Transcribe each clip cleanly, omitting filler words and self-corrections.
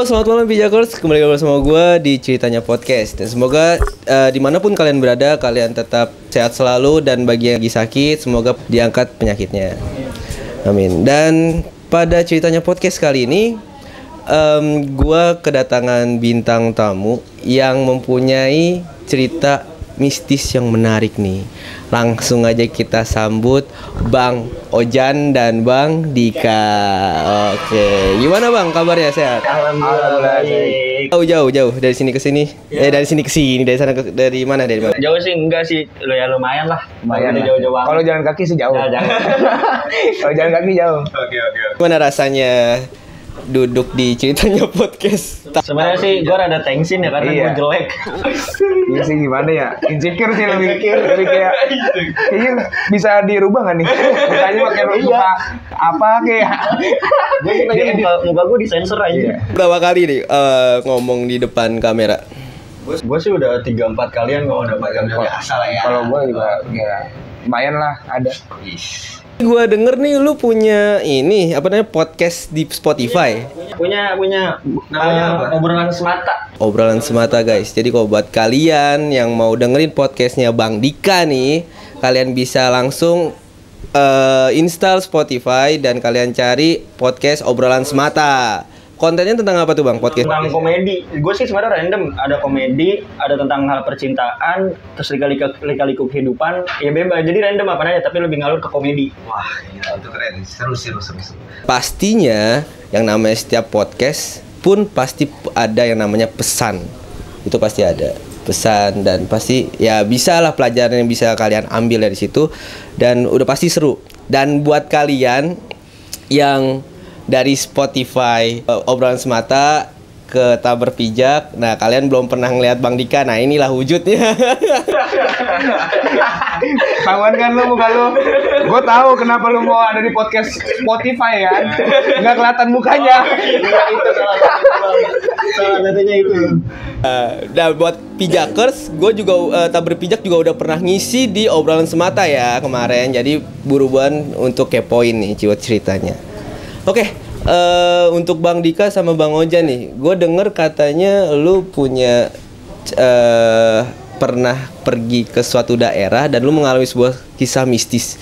selamat malam Pijakers. Kembali bersama gue di Ceritanya Podcast. Dan semoga dimanapun kalian berada, kalian tetap sehat selalu. Dan bagi yang lagi sakit, semoga diangkat penyakitnya. Amin. Dan pada Ceritanya Podcast kali ini, gue kedatangan bintang tamu yang mempunyai cerita mistis yang menarik nih. Langsung aja kita sambut Bang Ojan dan Bang Dika. Oke, gimana Bang kabarnya, sehat? Alhamdulillah. Jauh dari sini ke sini. Ya. Dari sini ke sini, dari sana dari mana? Jauh sih enggak sih, lumayan lah. Lumayan lah. Jauh-jauh. Kalau jalan kaki sih jauh. Ya, jangan. Kalau jalan kaki jauh. Oke. Gimana rasanya duduk di Ceritanya Podcast? Sebenarnya sih gue rada tensin ya karena gue jelek. Iya sih, gimana ya? Insecure sih lebih kayak kayaknya bisa dirubah nggak nih? Mukanya pakai muka apa kayak? Gue pengen muka gue disensor aja. Berapa kali nih ngomong di depan kamera? Gue sih udah 3-4 kalian ngomong depan kamera. Biasa lah ya. Kalau gue juga ya lumayan lah ada. Gua denger nih lu punya ini apa namanya podcast di Spotify. Punya namanya obrolan semata. Obrolan semata guys. Jadi kalau buat kalian yang mau dengerin podcastnya Bang Dika nih, kalian bisa langsung install Spotify dan kalian cari podcast obrolan semata. Kontennya tentang apa tuh Bang podcast? Tentang komedi. Gue sih sebenarnya random. Ada komedi, ada tentang hal percintaan, terus lika-liku kehidupan. Ya bebas. Jadi random apa aja, tapi lebih ngalur ke komedi. Wah, iya itu keren. Seru. Pastinya yang namanya setiap podcast pun pasti ada yang namanya pesan. Itu pasti ada pesan dan pasti ya bisa lah pelajaran yang bisa kalian ambil dari situ dan udah pasti seru. Dan buat kalian yang dari Spotify obrolan semata ke Tak Berpijak. Nah, kalian belum pernah ngeliat Bang Dika. Nah, inilah wujudnya. Kawan kan lu muka lu. Gue tahu kenapa lu mau ada di podcast Spotify kan. Nggak kelihatan mukanya. Itu salah satunya itu. Dan buat Pijakers, gue juga Tak Berpijak juga udah pernah ngisi di obrolan semata ya kemarin. Jadi buruan untuk kepoin nih ceritanya. Oke, untuk Bang Dika sama Bang Ojan nih, gue denger katanya lu punya pernah pergi ke suatu daerah dan lu mengalami sebuah kisah mistis.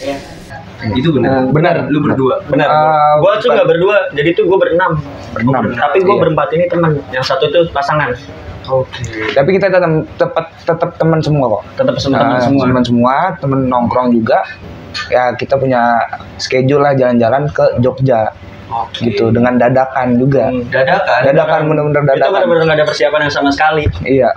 Itu benar. Lu berdua. Benar. Gue tuh nggak berdua, jadi tuh gue berenam. Tapi gue berempat ini teman. Yang satu itu pasangan. Oke. Tapi kita tetap teman semua kok. Tetap teman semua. Teman nongkrong juga. Ya kita punya schedule lah jalan-jalan ke Jogja. Gitu dengan dadakan juga. Dadakan bener-bener dadakan. Itu bener-bener nggak ada persiapan yang sama sekali. Iya.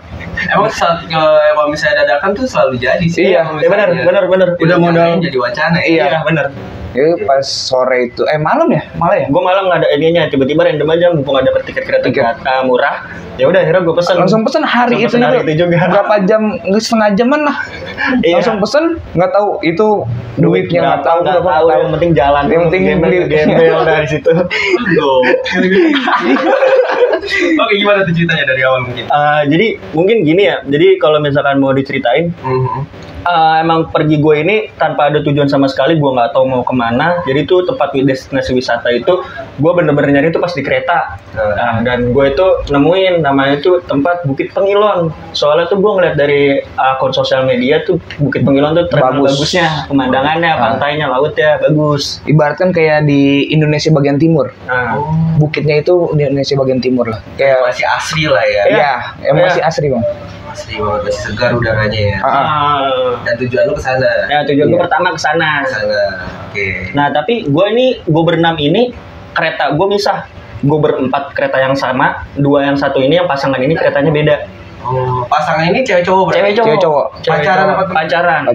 Emang kalau misalnya dadakan tuh selalu jadi sih. Iya, benar. Udah modal jadi wacana. Iya, benar. Itu pas sore itu malam ya? Malah ya? Gue malam nggak ada ininya, tiba-tiba random aja mumpung ada tiket kereta murah. Ya udah akhirnya gue pesen. Langsung pesen hari itu juga. Berapa jam? Setengah jaman lah. Iya. Langsung pesen, nggak tahu itu duitnya nggak tahu. Yang penting jalan. Yang penting gembel dari situ. Oke, gimana tuh ceritanya dari awal mungkin? Jadi mungkin gini ya. Jadi kalau misalkan mau diceritain, emang pergi gue ini tanpa ada tujuan sama sekali. Gue nggak tahu mau kemana. Jadi tuh tempat destinasi wisata itu gue bener-bener nyari itu pas di kereta. Dan gue itu nemuin namanya itu tempat Bukit Pengilon. Soalnya tuh gue ngeliat dari akun sosial media tuh Bukit Pengilon tuh bagusnya, pemandangannya, pantainya, lautnya bagus. Ibaratkan kayak di Indonesia bagian timur. Bukitnya itu di Indonesia bagian timur lah. Kayak Masih asri lah ya. Iya, masih asri bang. Asri banget, masih segar udaranya ya. Dan tujuan lu ke sana. Ya tujuan gue pertama ke sana. Oke. Nah tapi gue berenam ini kereta gue misah. Gue berempat kereta yang sama, dua yang satu ini yang pasangan ini keretanya beda. Oh, pasangan ini cewek cowok berarti? Cewek cowok. Pacaran.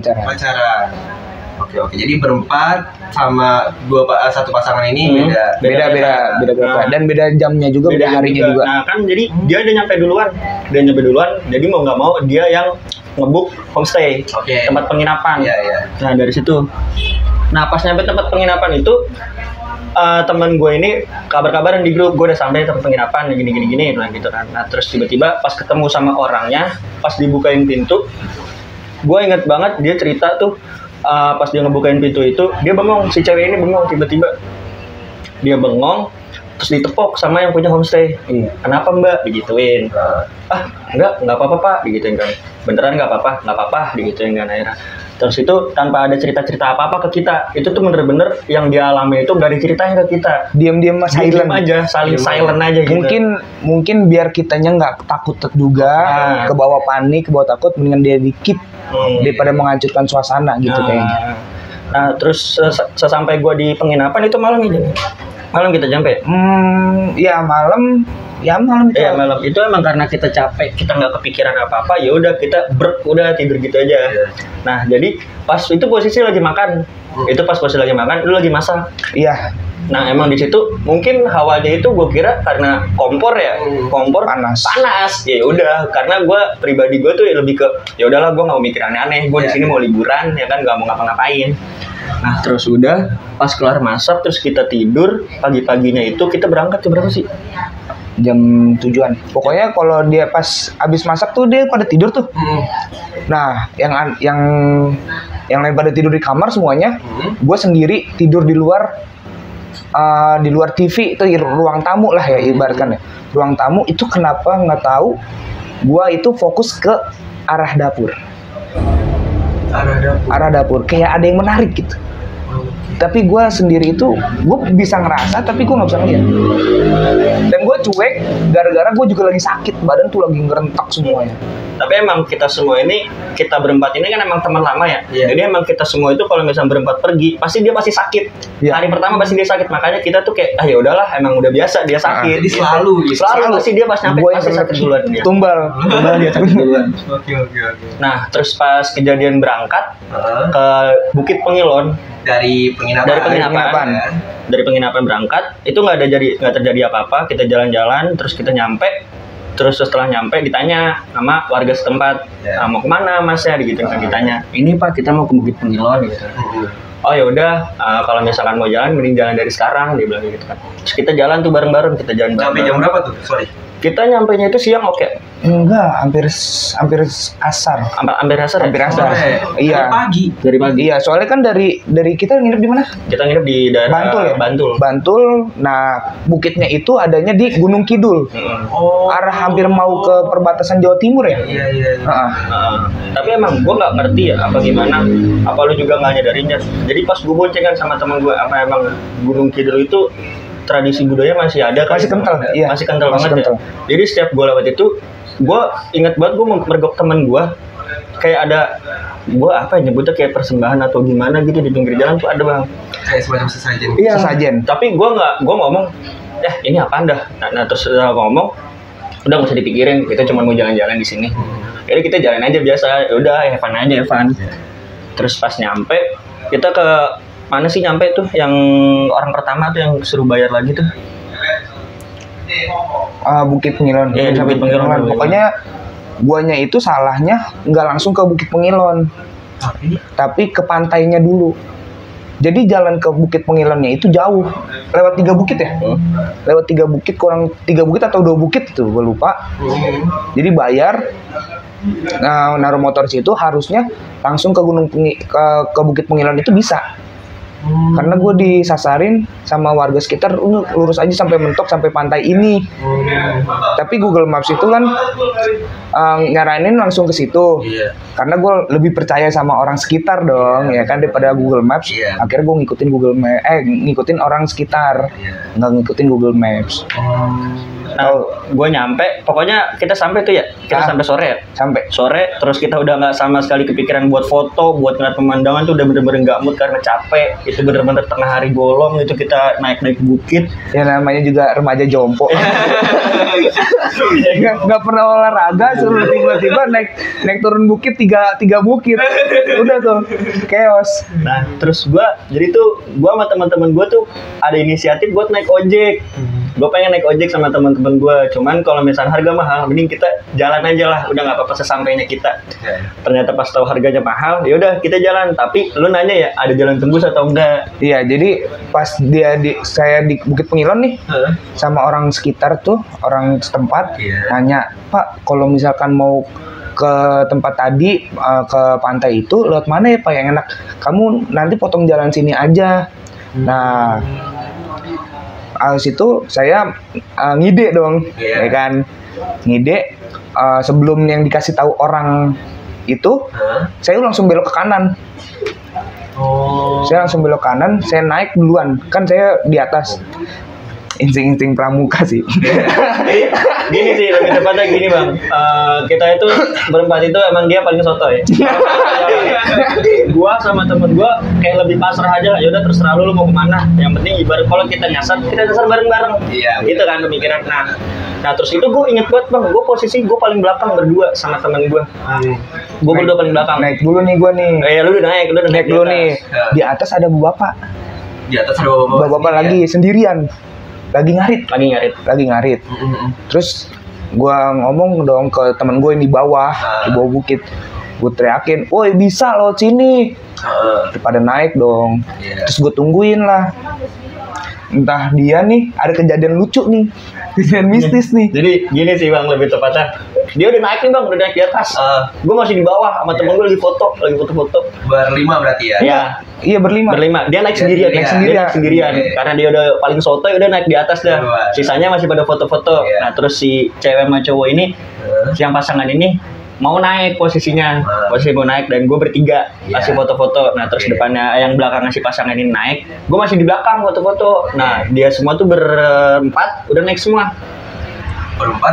Oke. Jadi berempat sama satu pasangan ini beda kereta dan beda jamnya juga, beda harinya juga. Nah kan jadi dia udah nyampe duluan, jadi mau nggak mau dia yang ngebuk homestay, tempat penginapan. Iya. Nah dari situ, nah pas nyampe tempat penginapan itu teman gue ini kabar-kabaran di grup, gue udah sampai tempat penginapan gini gitu kan. Nah terus tiba-tiba pas ketemu sama orangnya, pas dibukain pintu, gue inget banget dia cerita tuh pas dia ngebukain pintu itu dia bengong, si cewek ini bengong tiba-tiba dia bengong. terus ditepok sama yang punya homestay. Kenapa mbak? Digituin. Nggak apa-apa pak, digituin kan. Beneran nggak apa-apa, digituin kan akhirnya. Terus itu tanpa ada cerita-cerita apa-apa ke kita. Itu tuh bener-bener yang dia alami itu nggak diceritain ke kita. Diam-diam silent aja, saling silent aja gitu. Mungkin biar kitanya nggak takut juga, ke bawah panik, ke bawah takut, mendingan dia dikit daripada menghancurkan suasana gitu kayaknya. Nah terus sesampai gue di penginapan itu malam kita sampai. Malam itu emang karena kita capek, kita nggak kepikiran apa-apa, ya udah kita udah tidur gitu aja. Nah jadi pas itu posisi lagi makan, lu lagi masak. Iya. Nah emang di situ mungkin hawanya itu gue kira karena kompor panas. Ya udah, karena gue pribadi gue tuh lebih ke ya udahlah, gue nggak mau mikir aneh-aneh, gue di sini mau liburan ya kan, nggak mau ngapa-ngapain. Nah terus udah pas kelar masak terus kita tidur, pagi-paginya itu kita berangkat berapa sih? Jam 7-an. Pokoknya kalau dia pas abis masak tuh dia pada tidur tuh. Nah, yang lain pada tidur di kamar semuanya. Gue sendiri tidur di luar TV itu ruang tamu lah ya ibaratkan ya. Ruang tamu itu kenapa nggak tahu? Gue itu fokus ke arah dapur. Arah dapur. Kayak ada yang menarik gitu. Tapi gue sendiri itu, gue bisa ngerasa, tapi gue nggak bisa ngeliat. Dan gue cuek, gara-gara gue juga lagi sakit, badan tuh lagi ngerentak semuanya. Tapi emang kita semua ini, kita berempat ini kan emang teman lama ya. Jadi emang kita semua itu kalau misalnya berempat pergi, pasti dia pasti sakit. Hari pertama pasti dia sakit, makanya kita tuh kayak, ya udahlah, emang udah biasa dia sakit. Jadi selalu pasti dia pas nyampe pasti sakit duluan dia. Tumbal dia sakit duluan. Oke. Nah, terus pas kejadian berangkat ke Bukit Pengilon. Dari penginapan berangkat itu nggak terjadi apa-apa. Kita jalan-jalan terus kita nyampe, terus setelah nyampe ditanya sama warga setempat, mau kemana mas ya, gitu kan. Ditanya, ini pak kita mau ke Bukit Pengilon gitu. Oh ya udah, kalau misalkan mau jalan mending jalan dari sekarang, dia bilang gitu kan. Terus kita jalan tuh bareng-bareng, sampai jam berapa tuh? Sorry. Kita nyampainya itu siang. Enggak, hampir asar. Hampir asar. Iya. Dari pagi. Iya, soalnya kan dari kita nginep di mana? Kita nginep di daerah Bantul. Nah, bukitnya itu adanya di Gunung Kidul. Arah hampir mau ke perbatasan Jawa Timur ya? Iya. Tapi emang gue nggak ngerti ya apa gimana. Apa lu juga nggak nyadarinya? Jadi pas gue boncengan sama teman gue, apa emang Gunung Kidul itu tradisi budaya masih ada kan? Masih kental banget. Ya. Jadi setiap gue lewat itu, gue ingat banget gue mergok temen gue, kayak ada gue nyebutnya kayak persembahan atau gimana gitu di pinggir jalan tuh ada bang. Kayak semacam sesajen. Iya. Sesajen. Tapi gue ngomong, ini apaan dah? Nah terus ngomong, udah nggak usah dipikirin, kita cuma mau jalan-jalan di sini. Jadi kita jalan aja biasa, udah Evan aja. Terus pas nyampe, kita ke mana sih nyampe tuh yang orang pertama tuh yang suruh bayar lagi tuh? Bukit Pengilon. Iya, Bukit Pengilon. Pokoknya guanya itu salahnya nggak langsung ke Bukit Pengilon, tapi ke pantainya dulu. Jadi jalan ke Bukit Pengilonnya itu jauh, lewat 3 bukit ya? Lewat 3 bukit, kurang 3 bukit atau 2 bukit itu, gue lupa. Jadi bayar, naruh motor situ, harusnya langsung ke ke Bukit Pengilon itu bisa. Karena gue disasarin sama warga sekitar, lurus aja sampai mentok sampai pantai ini. Tapi Google Maps itu kan nyaranin langsung ke situ. Karena gue lebih percaya sama orang sekitar dong, ya kan, daripada Google Maps. Akhirnya gue ngikutin orang sekitar, nggak ngikutin Google Maps. Nah, gue nyampe, pokoknya kita sampai tuh ya, sampai sore ya. Sampai sore, terus kita udah nggak sama sekali kepikiran buat foto, buat ngeliat pemandangan tuh udah bener-bener nggak mood karena capek. Itu bener-bener tengah hari bolong, itu kita naik bukit. Ya namanya juga remaja jompo. Nggak pernah olahraga, suruh tiba-tiba naik turun bukit tiga bukit. Udah tuh chaos. Nah, terus gue sama teman-teman gue tuh ada inisiatif buat naik ojek. Gue pengen naik ojek sama teman-teman gue, cuman kalau misalnya harga mahal, mending kita jalan aja lah, udah nggak apa-apa sesampainya kita. Ternyata pas tahu harganya mahal, ya udah kita jalan. Tapi lu nanya ya, ada jalan tembus atau enggak? Iya, jadi pas saya di Bukit Pengilon nih, sama orang sekitar tuh, orang setempat, nanya, Pak, kalau misalkan mau ke tempat tadi, ke pantai itu, lewat mana ya Pak yang enak? Kamu nanti potong jalan sini aja. Nah, Habis itu saya ngide dong, ya kan, ngide sebelum yang dikasih tahu orang itu, saya langsung belok ke kanan. Saya langsung belok kanan, saya naik duluan, kan saya di atas. Insting pramuka sih. Gini sih, lebih tepatnya gini bang. Kita itu berempat itu emang dia paling sotoy. Gua sama temen gua kayak lebih pasrah aja. Ya udah terserah lu mau kemana. Yang penting ibarat kalau kita nyasar bareng-bareng. Iya. Gitu kan pemikiran. Nah terus itu gue inget banget bang. Gue posisi gue paling belakang berdua sama temen gue. Gue berdua paling belakang. Naik dulu nih gue nih. Lu udah naik dulu nih. Di atas ada bapak. Di atas ada bapak lagi sendirian. Lagi ngarit. Terus gue ngomong dong ke temen gue yang di bawah bukit. Gue teriakin, woi bisa lewat sini. Pada naik dong. Terus gue tungguin lah. Entah dia nih ada kejadian lucu nih, kejadian mistis nih. Jadi gini sih bang, lebih tepatnya dia udah naik nih bang, udah naik di atas. Gue masih di bawah sama temen gue lagi foto-foto. Berlima berarti ya? Iya berlima. Dia naik sendirian. Karena dia udah paling sotoy, udah naik di atas dah. Sisanya masih pada foto-foto. Nah terus si cewek sama cowok ini, yang pasangan ini mau naik posisinya, posisi mau naik dan gue bertiga masih foto-foto. Nah terus depannya yang belakang si pasangan ini naik, gue masih di belakang foto-foto. Nah dia semua tuh berempat udah naik semua.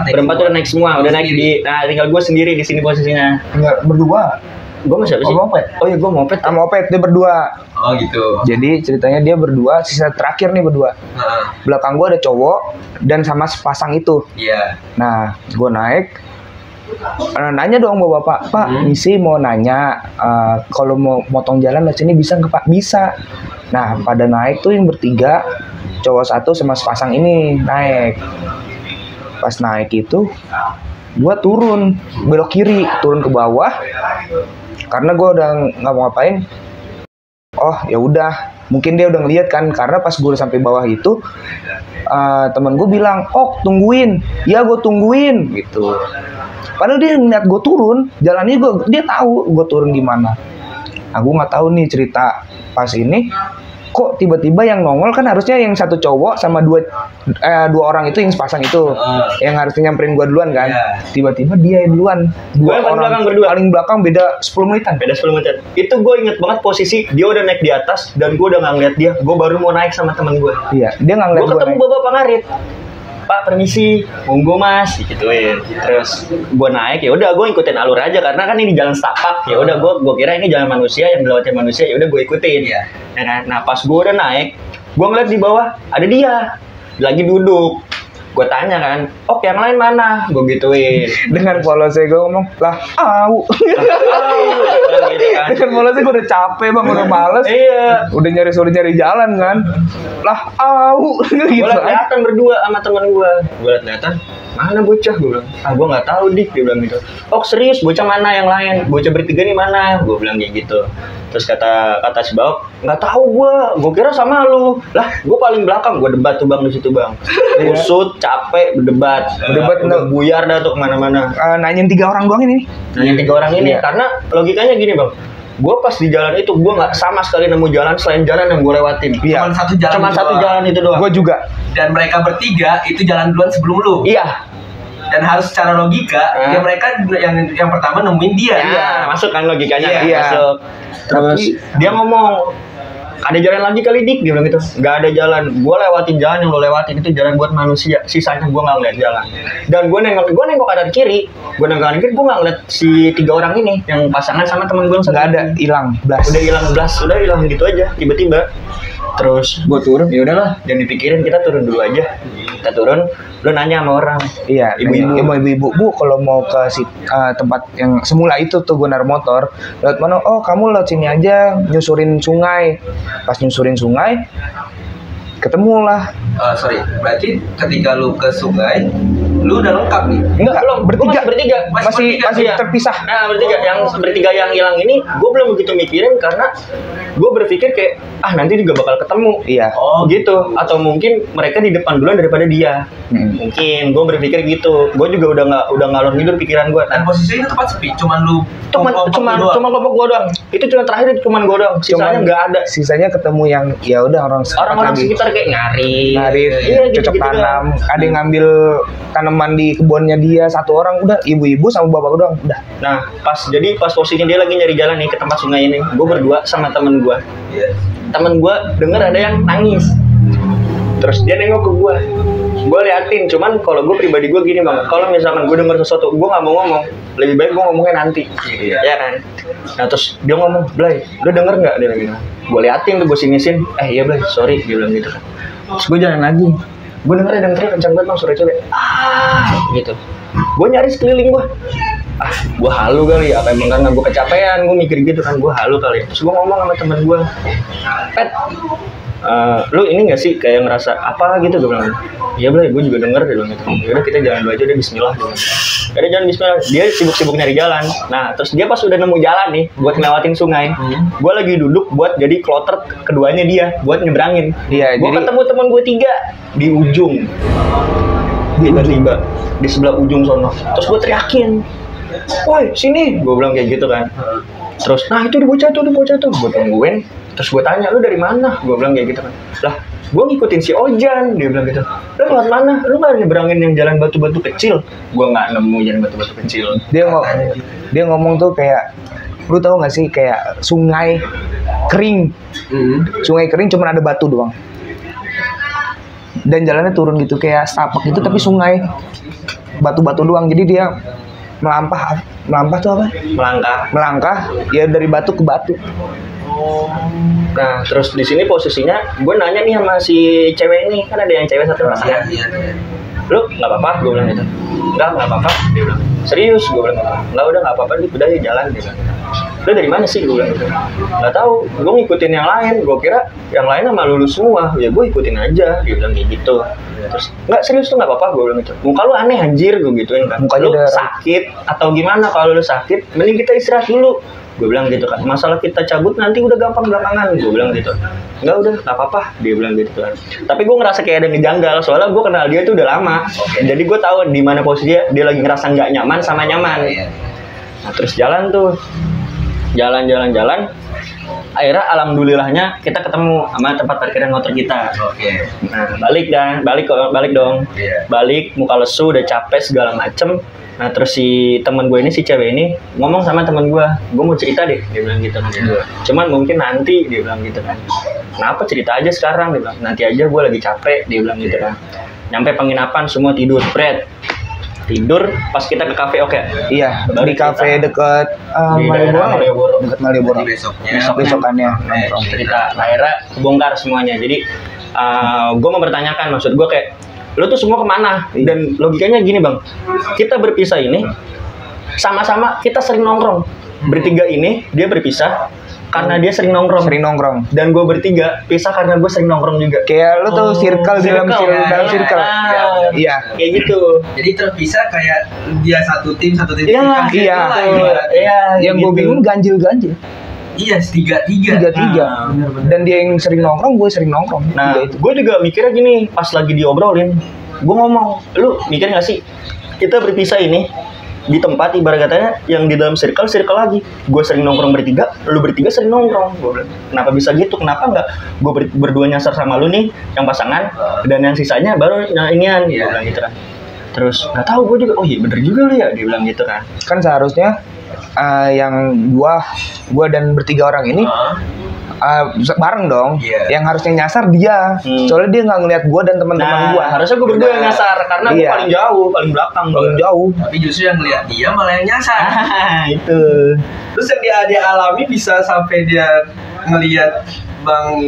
Berempat udah naik semua, udah naik di. Nah tinggal gue sendiri di sini posisinya. Tinggal berdua. Gue masih apa sih? Moped. Oh iya gue moped. Moped dia berdua. Oh gitu. Jadi ceritanya dia berdua, sisa terakhir nih berdua. Belakang gue ada cowok dan sama sepasang itu. Iya. Nah gue naik. Nanya dong bapak, Pak, misi mau nanya kalau mau motong jalan di sini bisa nggak Pak? Bisa. Nah pada naik tuh yang bertiga, cowok satu sama sepasang ini naik. Pas naik itu, gua turun belok kiri, turun ke bawah, karena gua udah nggak mau ngapain. Oh ya udah, mungkin dia udah ngeliat kan, karena pas gua udah sampai bawah itu, temen gue bilang, oh tungguin, ya gue tungguin gitu. Padahal dia ngeliat gue turun, jalannya dia tahu gue turun gimana. Nah gue nggak tahu nih cerita pas ini, kok tiba-tiba yang nongol kan harusnya yang satu cowok sama dua orang itu yang sepasang itu, yang harusnya nyamperin gue duluan kan. Tiba-tiba dia yang duluan. Dua orang paling belakang beda 10 menitan. Itu gue inget banget posisi dia udah naik di atas dan gue udah nggak ngeliat dia. Gue baru mau naik sama temen gue. Iya, dia nggak ngeliat gue. Gue ketemu bapak ngarit. Pak permisi, monggo mas, gituin. Terus gue naik, ya udah gue ikutin alur aja karena kan ini jalan setapak. Ya udah gue kira ini jalan manusia yang dilewatin manusia, ya udah gue ikutin. Ya kan? Nah pas gue udah naik, gue ngeliat di bawah ada dia lagi duduk. Gue tanya kan, oh yang lain mana? Gue gituin. Dengan polosnya gue ngomong, lah au. Gitu kan. Dengan polosnya gue udah capek bang, udah males. Iya. Udah nyari jalan kan. Lah au. Gue liat kelihatan berdua sama teman gue. Gue liat kelihatan, mana bocah? Gue bilang, gue nggak tahu dik. Dia bilang gitu. Oh serius, bocah mana yang lain? Bocah bertiga nih mana? Gue bilang kayak gitu. Terus kata si Baok, nggak tahu gue kira sama lu. Lah gue paling belakang, gue debat tuh bang di situ bang. Kusut, capek, berdebat udah buyar dah tuh kemana-mana. Nanyain 3 orang doang ini. Karena logikanya gini bang. Gue pas di jalan itu gue nggak sama sekali nemu jalan selain jalan yang gue lewatin. Iya. Cuma satu jalan itu doang. Gue juga. Dan mereka bertiga itu jalan duluan sebelum lu. Iya. Dan harus secara logika, ya mereka yang pertama nemuin dia. Iya, masuk kan logikanya kan, iya. masuk. Terus dia ngomong, ada jalan lagi kali dik, dia bilang gitu. Gak ada jalan, gue lewatin jalan yang lo lewatin itu jalan buat manusia. Sisanya gue nggak ngeliat jalan. Dan gue nengok kanan kiri, gue nggak ngeliat si 3 orang ini yang pasangan sama temen gue. Nggak ada, hilang, udah hilang gitu aja, tiba-tiba. Terus gue turun, ya udahlah, jangan dipikirin, kita turun dulu aja. Kita turun, lu nanya sama orang. Iya, ibu-ibu, bu kalau mau ke tempat yang semula itu tuh gue naruh motor, lewat mana? Oh kamu lewat sini aja, nyusurin sungai. Pas nyusurin sungai, ketemulah. Sorry, berarti ketika lu ke sungai, lu udah lengkap nih? Enggak, belum, bertiga. Masih terpisah. Nah bertiga yang hilang ini, gue belum begitu mikirin karena gue berpikir kayak nanti juga bakal ketemu. Iya. Oh gitu. Atau mungkin mereka di depan duluan daripada dia. Mungkin gue berpikir gitu. Gue juga udah ngalor ngidul pikiran gue. Dan posisinya itu tempat sepi, cuman cuma kelompok gue doang. Itu cuma terakhir cuma gue doang. Sisanya nggak ada. Sisanya ketemu yang ya udah Orang-orang sekitar kayak ngarit. Iya, cocok tanam. Ada yang ngambil tanaman di kebunnya dia, satu orang udah ibu-ibu sama bapak doang udah. Nah, pas posisinya dia lagi nyari jalan nih ke tempat sungai ini. Gue berdua sama temen gue. Temen gue denger ada yang nangis. Terus dia nengok ke gue. Gue liatin, cuman kalau gue pribadi gue gini bang, kalau misalkan gue denger sesuatu, gue nggak mau ngomong. Lebih baik gue ngomongnya nanti, ya kan? Nah terus dia ngomong, Blay, lu denger nggak? Dia bilang, gue liatin tuh, gue sinisin. Iya Blay, sorry, dia bilang gitu kan. Terus gue jalan lagi, gue dengerin kencang banget bang, suara cewek. Gitu. Gue nyari sekeliling gue. Gue halu kali, apa emang karena gue kecapean, gue mikir gitu kan, gue halu kali. Terus gue ngomong sama temen gue, Pet, lu ini nggak sih kayak ngerasa apa gitu? Gue bilang, iya Blay, gue juga denger dia bilang gitu. Yaudah kita jalan dulu aja deh, Bismillah. Ada jalan Bismillah, dia sibuk-sibuk nyari jalan. Nah terus dia pas udah nemu jalan nih, buat ngelewatin sungai, gue lagi duduk buat jadi kloter keduanya dia, buat nyebrangin. Iya, gue jadi ketemu teman gue 3 di ujung, tiba-tiba di sebelah ujung sono. Terus gue teriakin, woi sini, gue bilang kayak gitu kan. Terus nah itu di bocah tuh, gue tungguin. Terus gue tanya, lu dari mana? Gue bilang kayak gitu kan. Lah gue ngikutin si Ojan, dia bilang gitu. Lu lewat mana? Lu nggak nyebrangin yang jalan batu-batu kecil? Gue nggak nemu jalan batu-batu kecil. Dia ngomong tuh kayak, lu tahu nggak sih kayak sungai kering. Sungai kering cuma ada batu doang. Dan jalannya turun gitu kayak setapak gitu, tapi sungai batu-batu doang. Jadi dia melampah tuh apa? Melangkah ya dari batu ke batu. Nah terus di sini posisinya gue nanya nih sama si cewek ini, kan ada yang cewek satu pasangan. Lu nggak apa-apa? Gue bilang gitu. Nggak apa-apa. Dia bilang serius? Gue bilang nggak, udah nggak apa-apa, udah ya jalan. Dia bilang, lu dari mana sih? Gue bilang gitu. Nggak tahu, gue ngikutin yang lain. Gue kira yang lain sama lulus semua, ya gue ikutin aja. Dia bilang kayak gitu. Terus nggak serius tuh nggak apa-apa. Gue bilang gitu. Muka lu aneh anjir, gue gituin kan. Lu sakit atau gimana? Kalau lu sakit, mending kita istirahat dulu. Gue bilang gitu kan, masalah kita cabut nanti udah gampang belakangan. Gue bilang gitu. Nggak, udah nggak apa-apa, dia bilang gitu kan. Tapi gue ngerasa kayak ada ngejanggal, soalnya gue kenal dia tuh udah lama. Jadi gue tahu di mana posisinya dia lagi ngerasa nggak nyaman sama nyaman. Nah terus jalan tuh, jalan. Akhirnya alhamdulillahnya kita ketemu sama tempat parkiran motor kita. Nah balik dong. Balik, muka lesu, udah capek segala macem. Nah terus si teman gue ini, si cewek ini ngomong sama teman gue mau cerita deh, dia bilang gitu kan. Cuman mungkin nanti, dia bilang gitu kan. Kenapa cerita aja sekarang, dia bilang. Nanti aja, gue lagi capek, dia bilang gitu kan. Nyampe penginapan semua tidur, tidur pas kita ke kafe. Iya, di kafe deket Malioboro. Besokannya cerita akhirnya kebongkar semuanya. Jadi gue mempertanyakan, maksud gue kayak, lo tuh semua kemana? Dan logikanya gini bang, kita berpisah ini sama-sama kita sering nongkrong. Bertiga ini dia berpisah karena dia sering nongkrong. Dan gue bertiga pisah karena gue sering nongkrong juga. Kayak lo tuh circle dalam circle. Iya. Kayak gitu. Jadi terpisah kayak dia satu tim. Iya. Yang gue bingung ganjil. Iya, tiga. Dan dia yang sering nongkrong, gue sering nongkrong. Nah, gue juga mikirnya gini, pas lagi diobrolin, gue ngomong, lu mikir nggak sih, kita berpisah ini di tempat ibarat katanya yang di dalam circle lagi. Gue sering nongkrong bertiga, lu bertiga sering nongkrong. Gue bilang, kenapa bisa gitu? Kenapa nggak gue berdua nyasar sama lu nih, yang pasangan, dan yang sisanya baru inian? Gue bilang gitu kan. Terus nggak tahu, gue juga, oh iya bener juga lu ya, dia bilang gitu kan. Kan seharusnya yang gua dan bertiga orang ini bareng dong. Yang harusnya nyasar dia. Soalnya dia nggak ngeliat gua dan teman-teman gua. Harusnya gua berdua yang nyasar karena gua paling jauh, paling belakang. Tapi justru yang ngeliat dia malah yang nyasar. Itu. Terus yang dia alami bisa sampai dia ngeliat Bang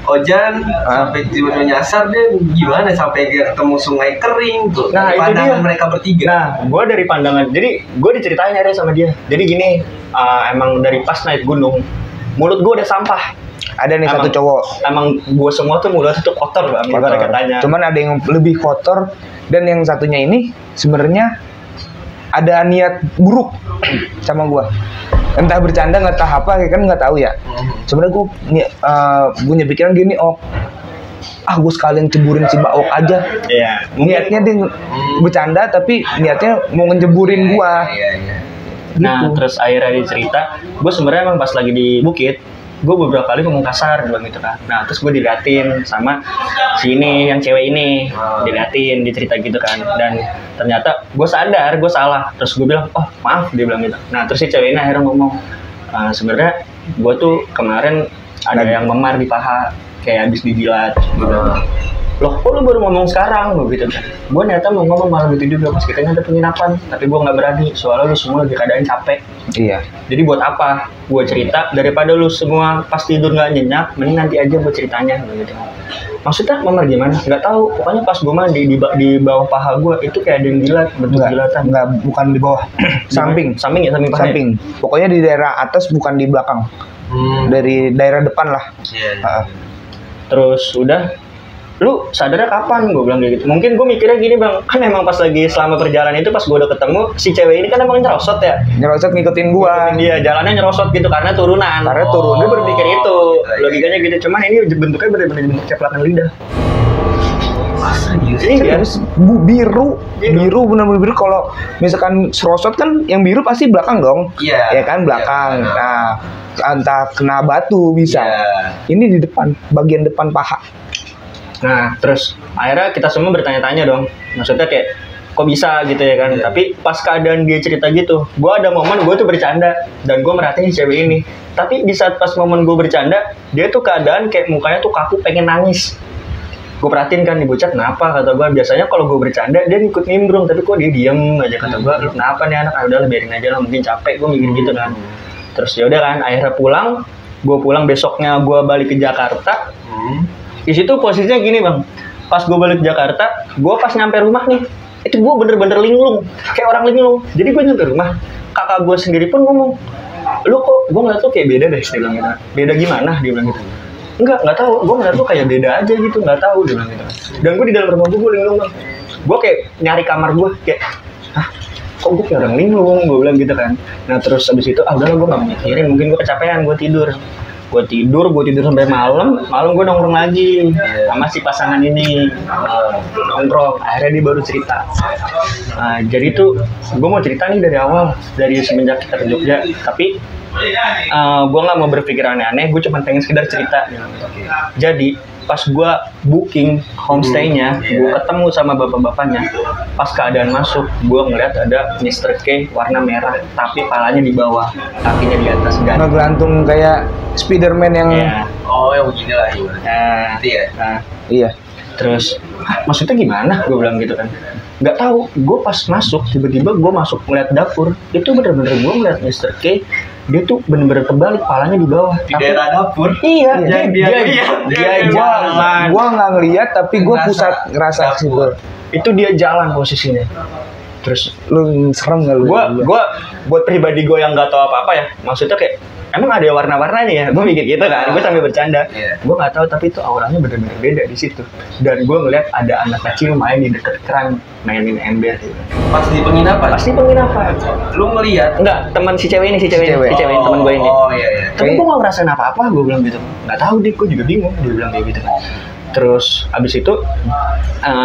Ojan sampai tiba-tiba nyasar, dia gimana sampai dia ketemu sungai kering tuh. Nah itu dia mereka bertiga. Nah gue dari pandangan, jadi gue diceritain aja sama dia. Jadi gini, emang dari pas naik gunung mulut gue udah sampah. Ada nih satu cowok. Emang gue semua tuh mulut itu kotor bang, katanya. Cuman ada yang lebih kotor, dan yang satunya ini sebenarnya ada niat buruk sama gue, entah bercanda nggak tahu apa kan nggak tahu ya. Sebenarnya gue punya pikiran gini, gue sekalian ceburin si Baok aja. Iya. Niatnya dia bercanda tapi niatnya mau ngejeburin gue. Nah Gitu. terus akhirnya dia cerita, gue sebenarnya emang pas lagi di bukit, gue beberapa kali ngomong kasar bilang gitu kan. Nah terus gue diliatin sama si ini yang cewek ini, diliatin, dicerita gitu kan. Dan ternyata gue sadar gue salah. Terus gue bilang, oh maaf, dia bilang gitu. Nah terus si cewek ini akhirnya ngomong, sebenarnya gue tuh kemarin ada yang memar di paha, kayak habis dijilat. Loh, kok lu baru ngomong sekarang? Gue gitu kan. Gue ternyata mau ngomong malam itu juga pas kita ada penginapan, tapi gue nggak berani soalnya lu semua lagi keadaan capek. Iya. Jadi buat apa gue cerita daripada lu semua pas tidur nggak nyenyak, mending nanti aja buat ceritanya gitu. Maksudnya memar gimana? Nggak tahu. Pokoknya pas gue mandi di bawah paha gue itu kayak ada yang jilat, bentuk jilatan. Enggak, bukan di bawah. Samping. Samping ya, samping paha. Samping. Pokoknya di daerah atas bukan di belakang. Dari daerah depan lah. Terus udah, lu sadarnya kapan? Gue bilang kayak gitu. Mungkin gue mikirnya gini bang, kan emang pas lagi selama perjalanan itu pas gue udah ketemu si cewek ini kan emang nyerosot ya. Nyerosot ngikutin gua. Dia jalannya nyerosot gitu karena turunan. Karena turun. Gue berpikir itu logikanya gitu. Cuman ini bentuknya bener-bener bentuk ceplakan lidah. Iya. Terus biru benar-benar biru. Kalau misalkan serosot kan yang biru pasti belakang dong. Iya. Ya kan belakang. Nah, entah kena batu bisa. Ini di depan, bagian depan paha. Nah terus akhirnya kita semua bertanya-tanya dong. Maksudnya kayak kok bisa gitu ya kan. Tapi pas keadaan dia cerita gitu, gue ada momen gue tuh bercanda dan gue merhatiin si cewek ini. Tapi di saat pas momen gue bercanda, dia tuh keadaan kayak mukanya tuh kaku, pengen nangis. Gue perhatiin kan, nih bocah kenapa, kata gue. Biasanya kalau gue bercanda dia ngikut nimbrung, tapi kok dia diem aja, kata gue. Lu kenapa nih anak? Udah biarin aja lah, mungkin capek, gue mikir gitu kan. Terus ya udah kan, akhirnya pulang. Gue pulang, besoknya gue balik ke Jakarta. Di situ posisinya gini bang, pas gue balik ke Jakarta, gue pas nyampe rumah nih, itu gue bener-bener linglung, kayak orang linglung. Jadi gue nyampe rumah, kakak gue sendiri pun ngomong, lu kok gue ngeliat tuh kayak beda deh, dia bilang gitu. Beda gimana? Dia bilang gitu. Nggak tahu, gue ngeliat tuh kayak beda aja gitu, nggak tahu, dia bilang gitu. Dan gue di dalam rumah gue linglung bang, gue kayak nyari kamar gue, kayak, kok gue kayak orang linglung, gue bilang gitu kan. Nah terus abis itu, udahlah gue nggak mikirin, mungkin gue kecapean, gue tidur sampai malam gue nongkrong lagi sama si pasangan ini, nongkrong. Akhirnya dia baru cerita. Jadi tuh gue mau cerita nih dari awal, dari semenjak kita ke Jogja, tapi gue nggak mau berpikir aneh-aneh, gue cuma pengen sekedar cerita. Jadi pas gue booking homestay-nya, gue ketemu sama bapak-bapaknya. Pas keadaan masuk, gue ngeliat ada Mr. K warna merah, tapi palanya di bawah, kakinya di atas. Ngegelantung kayak Spiderman yang. Ya. Oh yang begini lah. Iya. Terus, maksudnya gimana? Gue bilang gitu kan. Nggak tahu, gue pas masuk, tiba-tiba gue masuk ngeliat dapur, itu bener-bener gue ngeliat Mr. K, dia tuh bener-bener terbalik, palanya di bawah. Di daerah dapur. Iya, dia jalan. Gua nggak ngeliat tapi gua pusat ngerasa situ. Itu dia jalan posisinya. Terus Lu serem nggak lu? gua buat pribadi gue yang nggak tahu apa-apa ya, maksudnya kayak emang ada warna-warnanya ya, gue mikir gitu kan, gue sambil bercanda. Gue nggak tahu, tapi itu auranya bener-bener beda di situ. Dan gue ngeliat ada anak kecil main di deket keran, mainin ember gitu. Pas di penginapan. Pasti penginapan. Lu ngelihat? Enggak, teman si cewek ini, teman gue ini. Oh iya. Tapi gue nggak ngerasain apa-apa, gue bilang gitu. Nggak tahu deh, gue juga bingung, dia bilang kayak gitu kan. Terus abis itu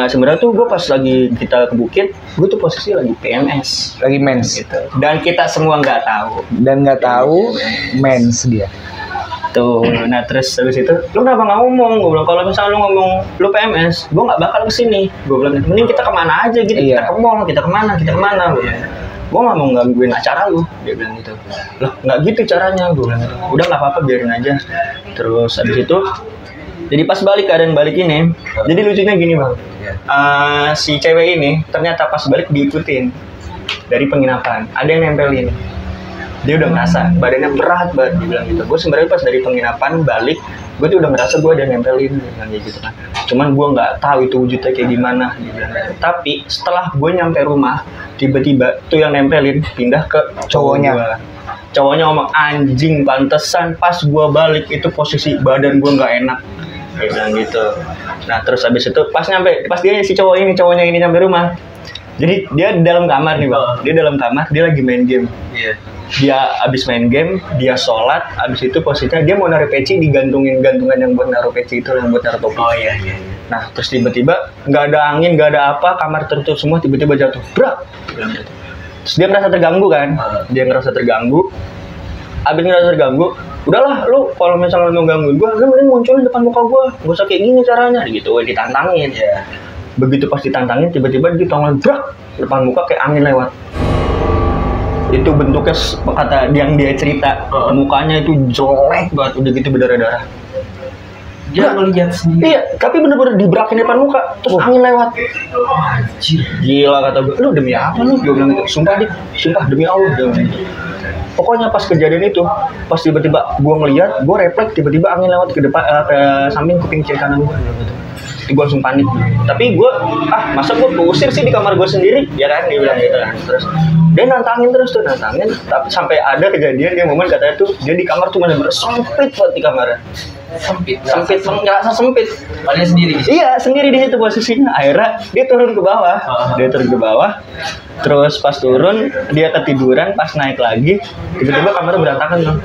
sebenarnya tuh gue pas lagi kita ke bukit, gue tuh posisi lagi PMS, Lagi mens. gitu. Dan kita semua nggak tahu. Dan nggak tahu mens dia. Tuh, nah terus habis itu, lu kenapa nggak ngomong? Gue bilang, kalau misalnya lu ngomong lu PMS, gue nggak bakal kesini. Gue bilang, mending kita kemana aja gitu, Iya. kita ke mall, kita kemana. Gue nggak mau gangguin acara lu, dia bilang gitu. Loh, nggak gitu caranya, gue bilang gitu. Udah nggak apa-apa, biarin aja. Terus habis itu, jadi pas keadaan balik ini, jadi lucunya gini bang, si cewek ini ternyata pas balik diikutin dari penginapan, ada yang nempelin. Dia udah ngerasa badannya berat banget, dia bilang gitu. Gue sebenarnya pas dari penginapan balik, gue tuh udah ngerasa gue ada yang nempelin, dia bilang gitu kan. Cuman gue nggak tahu itu wujudnya kayak gimana, dia bilang gitu. Tapi setelah gue nyampe rumah, tiba-tiba tuh yang nempelin pindah ke Cowoknya. Cowoknya ngomong, anjing pantesan pas gue balik itu posisi badan gue nggak enak, dia bilang gitu. Nah terus habis itu pas dia si cowoknya ini nyampe rumah, Jadi dia di dalam kamar nih bang, dia dalam kamar, dia lagi main game. Iya. Dia abis main game, dia sholat, abis itu posisinya dia mau naruh peci, digantungin gantungan yang buat naruh peci itu, yang buat naruh topi. Oh iya. Nah terus tiba-tiba nggak ada angin, nggak ada apa, kamar tertutup semua, tiba-tiba jatuh, brak. Terus dia merasa terganggu kan, dia ngerasa terganggu. Abis ngerasa terganggu, udahlah lu kalau misalnya mau gangguin gue, lu mending munculin depan muka gue, gak usah kayak gini caranya, gitu, ditantangin. Iya. Begitu pas ditantangin, tiba-tiba dia tongol brak depan muka kayak angin lewat. Itu bentuknya kata yang dia cerita, mukanya itu jelek banget, udah gitu berdarah-darah. Dia ngeliat sendiri. Iya, tapi bener-bener dibrakin depan muka, terus angin lewat. Anjir. Gila kata gue, lu demi apa lu? Gue bilang gitu, sumpah demi Allah. Dia bilang gitu. Pokoknya pas kejadian itu, pas tiba-tiba gue ngeliat, gue refleks tiba-tiba angin lewat ke depan, ke samping kuping kiri kanan gue. Gue langsung panik. Tapi gue, masa gue keusir sih di kamar gue sendiri? Ya kan, dia bilang gitu kan. Terus dia nantangin terus tuh, nantangin. Tapi sampai ada kejadian dia momen katanya tuh, dia di kamar tuh bener-bener sempit banget di kamarnya. Sempit. Ngerasa sempit. Padahal sendiri gitu. Iya, sendiri di situ posisinya. Akhirnya dia turun ke bawah. Terus pas turun, dia ketiduran, pas naik lagi, tiba-tiba kamarnya berantakan loh.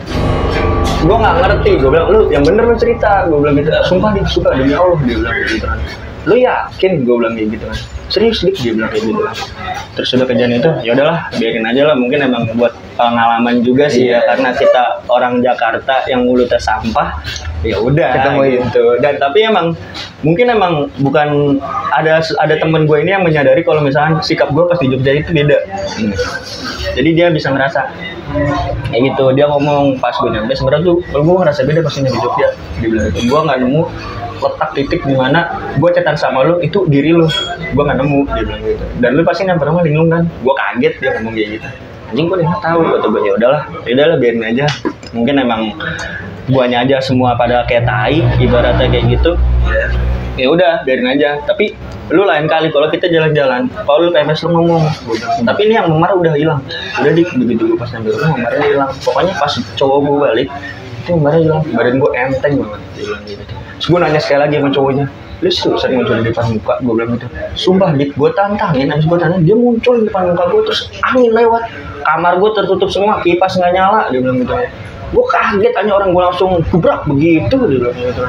Gue nggak ngerti, gue bilang lu yang bener lu cerita, gue bilang gitu. Sumpah demi Allah, dia bilang gitu kan. Lu yakin? Gue bilang kayak gitu kan. Serius dik, dia bilang kayak gitu kan. Terus udah kejadian itu, ya udahlah, biarin aja lah. Mungkin emang buat pengalaman juga sih ya, karena kita orang Jakarta yang mulutnya sampah. Ya udah gitu. Dan tapi emang mungkin emang bukan ada temen gue ini yang menyadari kalau misalnya sikap gue pas di Jogja itu beda. Jadi dia bisa ngerasa kayak gitu. Dia ngomong pas gue nyampe, sebenarnya tuh gue ngerasa beda pas nyampe Jogja. Dia bilang gitu, gue nggak nemu letak titik di mana gue chatan sama lu itu diri lu, gue nggak nemu. Dia bilang gitu. Dan lu pasti nyampe rumah linglung kan? Gue kaget dia ngomong kayak gitu. Anjing gue nggak tahu. Kata gue ya udahlah biarin aja. Mungkin emang guanya aja semua pada kayak tai, ibaratnya kayak gitu. Ya udah biarin aja. Tapi lu lain kali kalau kita jalan-jalan, kalau lu PMS lu ngomong. Tapi ini yang memar udah hilang. Udah begitu gue pas nyampe rumah memarnya hilang. Pokoknya pas cowok gue balik itu memarnya hilang. Badan gue enteng banget. Dia bilang gitu. Terus gue nanya sekali lagi sama cowoknya, lu sering muncul di depan muka? Gue bilang gitu. Sumpah dik, gue tantangin, abis gue tantangin dia muncul di depan muka gue, terus angin lewat, kamar gue tertutup semua, kipas nggak nyala. Dia bilang gitu. Gue kaget, tanya orang, gue langsung gebrak begitu. Dia bilang gitu.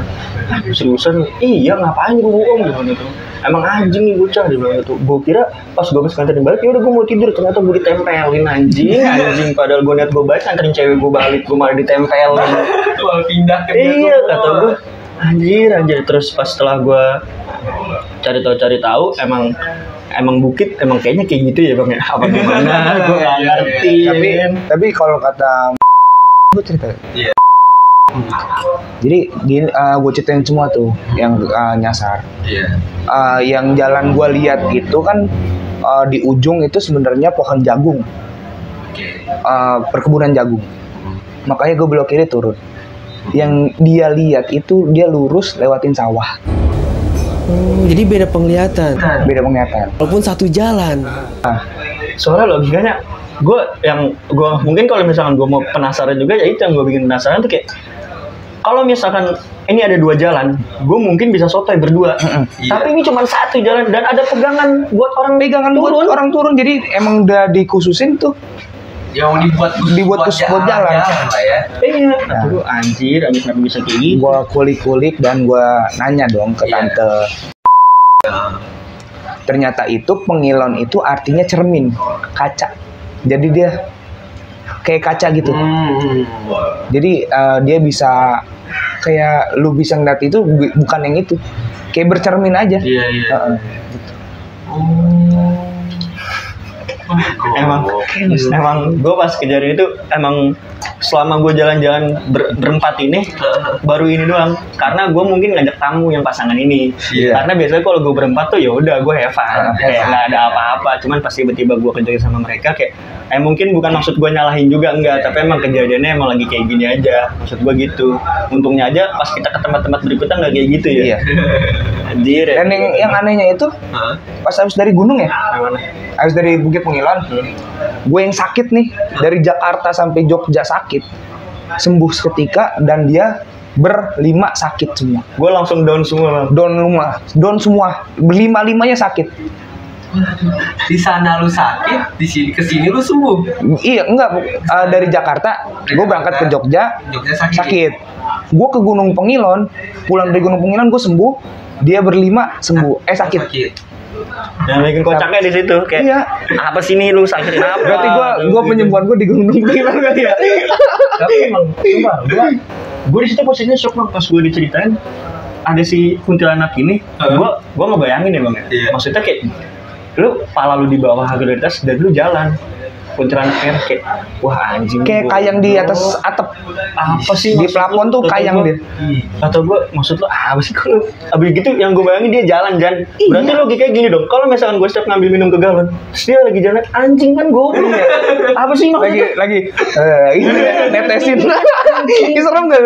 Seriusan? Iya, ngapain gue bohong? Dia bilang gitu. Emang anjing nih bocah. Dia bilang gitu. Gue kira pas gue habis nganterin balik, ya udah gue mau tidur, ternyata gue ditempelin anjing. Padahal gue niat gue balik, nganterin cewek gue balik, gue malah ditempelin. Mau pindah ke Iya, kata gue. Anjir. Terus pas setelah gue cari tahu emang bukit emang kayaknya kayak gitu ya bang ya, apa gimana gue nggak ngerti. Tapi kalau kata gue cerita, jadi gini, gue ceritain semua tuh yang nyasar. Yang jalan gue lihat itu kan di ujung itu sebenarnya pohon jagung, perkebunan jagung. Makanya gue belok kiri turun. Yang dia lihat itu dia lurus lewatin sawah. Jadi beda penglihatan. Walaupun satu jalan. Soalnya logikanya gue mungkin kalau misalkan gue mau penasaran juga, ya itu yang gue bikin penasaran tuh kayak kalau misalkan ini ada 2 jalan, gue mungkin bisa sotoy berdua. Tapi ini cuma 1 jalan dan ada pegangan buat orang turun. Jadi emang udah dikhususin tuh. Yang dibuat jalan lah ya. Iya. Aduh anjir, abis kenapa bisa kayak gitu? Gue kulik-kulik dan gue nanya dong ke tante. Ternyata itu pengilon itu artinya cermin, kaca. Jadi dia kayak kaca gitu. Jadi dia bisa kayak lu bisa ngeliat itu bukan yang itu, kayak bercermin aja. Iya. Emang gue pas kejadian itu emang selama gue jalan-jalan berempat ini baru ini doang, karena gue mungkin ngajak tamu yang pasangan ini. Karena biasanya kalau gue berempat tuh ya udah gue have fun, kayak nggak ada apa-apa. Cuman pas tiba-tiba gue kerja sama mereka kayak mungkin bukan maksud gue nyalahin juga enggak, tapi emang kejadiannya emang lagi kayak gini aja, maksud gue gitu. Untungnya aja pas kita ke tempat-tempat berikutnya nggak kayak gitu ya. Anjir. Dan yang anehnya itu pas habis dari gunung ya, habis dari Bukit Pengilon, gue yang sakit nih dari Jakarta sampai Jogja sakit, sembuh seketika, dan dia berlima sakit semua. Gue langsung down semua. Down semua, berlima-limanya sakit. Di sana lu sakit, di sini kesini lu sembuh. Iya, enggak. Dari Jakarta, gue berangkat ke Jogja sakit. Gue ke Gunung Pengilon, pulang dari Gunung Pengilon gue sembuh. Dia berlima sembuh. Sakit. Yang bikin kocaknya di situ kayak Iya. apa sih nih lu sakit apa? Berarti gue penyembuhan gue di Gunung Pengilon kali ya. Tapi emang sumpah gue di situ posisinya shock Bang pas gue diceritain ada si kuntilanak ini. Gue ngebayangin ya Bang ya. Iya. Maksudnya kayak lu pala lu di bawah gravitatas dan lu jalan. Kuntilanak kayak wah anjing. Kayak kayang di atas atap. Apa sih Di maksud plafon lu? tuh Kata kayang gua, dia. Kata gue maksud lu apa sih kalau abis gitu yang gue bayangin dia jalan kan. Berarti logikanya gini dong. Kalau misalkan gue setiap ngambil minum ke galon, terus dia lagi jalan anjing kan gue. Apa sih maksudnya? Lagi netesin. Ini serem gak?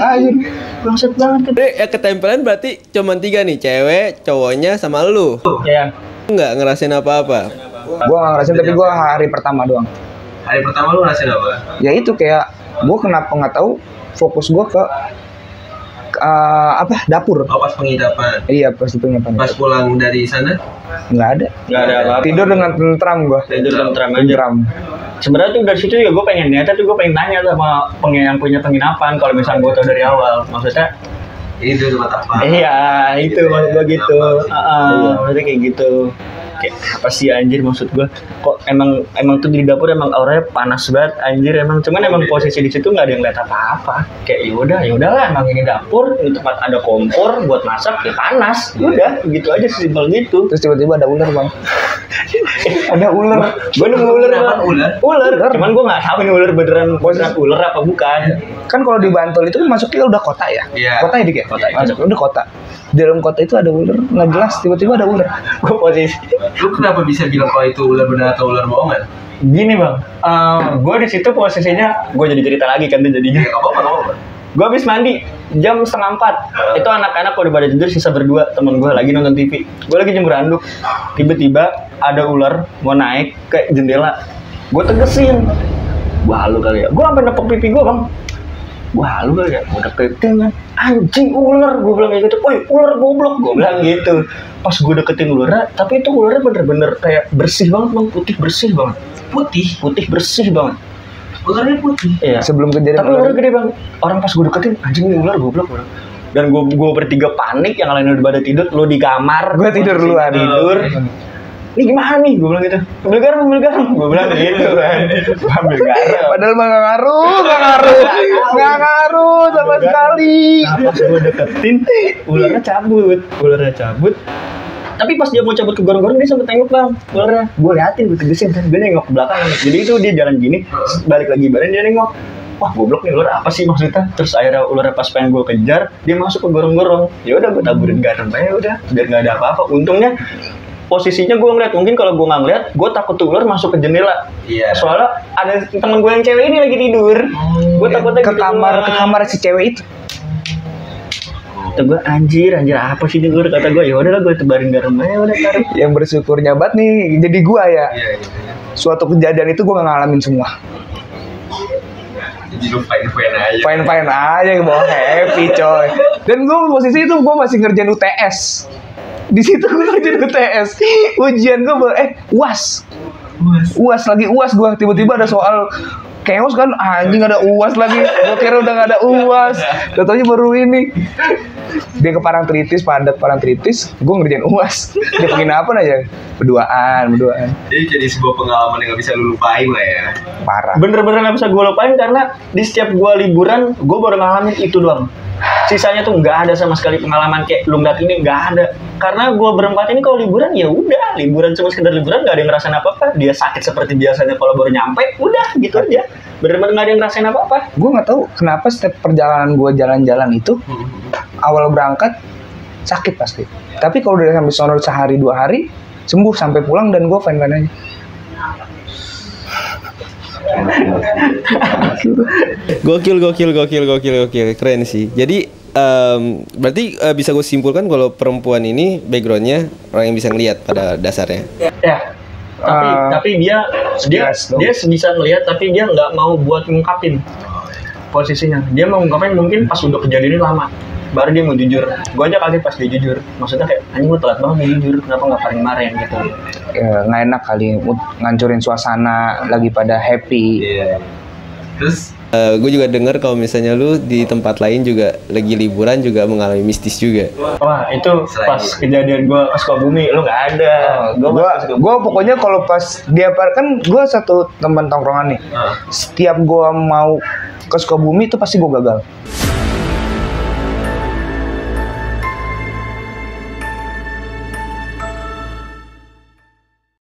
Anjir. Bangsat banget. Jadi ketempelan berarti cuman 3 nih, cewek, cowoknya sama lu. Ya. Nggak ngerasain apa-apa. Gue gak ngerasain, tapi gue hari pertama doang. Hari pertama lu ngerasain apa? Ya itu kayak gue kenapa nggak tahu, fokus gue ke dapur. Oh, pas penghidupan. Iya, pas itu ngapain? Pas pulang dari sana, Nggak ada. Nggak ada apa-apa. Tidur dengan tentram gue. Tidur tentram aja. Tentram. Sebenarnya tuh dari situ ya gue pengen niatnya tuh gue pengen nanya sama yang punya penginapan kalau misalnya gue tahu dari awal. Maksudnya itu tempat apa? iya itu maksud gue gitu. Maksudnya kayak gitu. Kayak apa sih anjir maksud gue kok emang tuh di dapur emang auranya panas banget anjir emang cuman emang posisi di situ nggak ada yang lihat apa-apa kayak yaudahlah emang ini dapur ini tempat ada kompor buat masak ya panas udah gitu aja simpel gitu. Terus tiba-tiba ada ular bang. Ada ular. Gue nemu ular Kenapa Bang. ular? Cuman gue nggak tahu ini ular beneran ular apa bukan. Kan kalau di Bantul itu kan masuknya udah kota ya. Iya. Kota ya dik ya. Kota, iya. Masuk udah kota. Di dalam kota itu ada ular nggak jelas, tiba-tiba ada ular. Gue posisi Lu kenapa bisa bilang kalau itu ular benar atau ular bohongan? gini bang, gue di situ posisinya gue jadi cerita lagi kan tuh jadinya. Ya, nggak apa-apa. Gue habis mandi jam 3:30. Itu anak-anak udah pada tidur sisa berdua temen gue lagi nonton TV. Gue lagi jemur handuk. Tiba-tiba ada ular mau naik ke jendela. Gue tegesin. Wah lu kali ya. Gue sampai nepok pipi gue bang. Wah lu kali ya. Gue deketin kan. Anjing ular. Gue bilang kayak gitu. Woi ular goblok. Gue bilang gitu. Pas gue deketin ularnya. Tapi itu ularnya bener-bener kayak bersih banget bang. Putih bersih banget. Putih bersih banget. Ularnya putih. Iya. Sebelum kejadian Tapi ular gede bang. Orang pas gue deketin, anjing ini ular goblok bang. Dan gue bertiga panik, yang lain udah pada tidur, lo di kamar. Gue tidur duluan. Tidur. Ini gimana nih? Gue bilang gitu. Ambil garam. Gue bilang gitu kan. Gue ambil garam. Padahal mah nggak ngaruh sama sekali. Nah, pas gue deketin, ularnya cabut. Tapi pas dia mau cabut ke gorong-gorong dia sempet tengok bang ularnya. Gue liatin, gue tegesin kan. Dia nengok ke belakang. Jadi itu dia jalan gini, balik lagi badan dia nengok. Wah goblok nih ular apa sih maksudnya? Terus akhirnya ularnya pas pengen gue kejar, dia masuk ke gorong-gorong. Ya udah gue taburin garam aja udah, biar nggak ada apa-apa. Untungnya posisinya gue ngeliat, mungkin kalau gue nggak ngeliat, gue takut tuh ular masuk ke jendela. Iya. Soalnya ada temen gue yang cewek ini lagi tidur. Gue takutnya Ke kamar si cewek itu. Kata gue anjir apa sih ini ular, kata gue ya udahlah gue tebarin garam aja udah taruh. Yang bersyukurnya banget nih jadi gua ya. Iya. Suatu kejadian itu gua nggak ngalamin semua. Jadi lu fine aja. Fine aja bawa happy coy. Dan gua posisi itu gua masih ngerjain UTS. Di situ gua ngerjain UTS. Ujian gua UAS. Lagi UAS gua tiba-tiba ada soal chaos kan, anjing ada UAS lagi. Gua kira udah gak ada UAS. Contohnya baru ini. Dia ke Parangtritis, gue ngerjain UAS. Dia penginapan aja. Berduaan. Jadi jadi sebuah pengalaman yang gak bisa lu lupain lah ya. Parah. Bener-bener gak bisa gue lupain karena di setiap gue liburan gue baru ngalamin itu doang. Sisanya tuh nggak ada sama sekali pengalaman kayak lu ngeliat ini, nggak ada. Karena gue berempat ini kalau liburan ya udah, liburan cuma sekedar liburan, nggak ada yang ngerasain apa-apa. Dia sakit seperti biasanya kalau baru nyampe, udah gitu aja. Bener-bener nggak ada yang ngerasain apa-apa. Gue nggak tahu kenapa setiap perjalanan gue jalan-jalan itu awal berangkat sakit pasti. Tapi kalau udah sampai sono sehari 2 hari sembuh sampai pulang dan gue fine aja. Gokil, keren sih. Jadi berarti bisa gue simpulkan kalau perempuan ini backgroundnya orang yang bisa ngelihat pada dasarnya. Ya. Tapi dia bisa ngelihat tapi dia nggak mau buat ngungkapin posisinya. Dia mau ngungkapin mungkin pas udah kejadian ini lama. baru dia mau jujur. Gue aja kaget pas dia jujur. Maksudnya kayak anjing lu telat banget nih jujur, kenapa nggak kemarin gitu. Ya, nggak enak kali ngancurin suasana lagi pada happy. Iya. Terus Gue juga dengar kalau misalnya lu di tempat lain juga lagi liburan juga mengalami mistis juga. Wah itu Selain pas itu. kejadian gue ke Sukabumi, lu nggak ada. Gua pokoknya kalau pas dia kan gua satu teman tongkrongan nih. Setiap gua mau ke Sukabumi itu pasti gua gagal.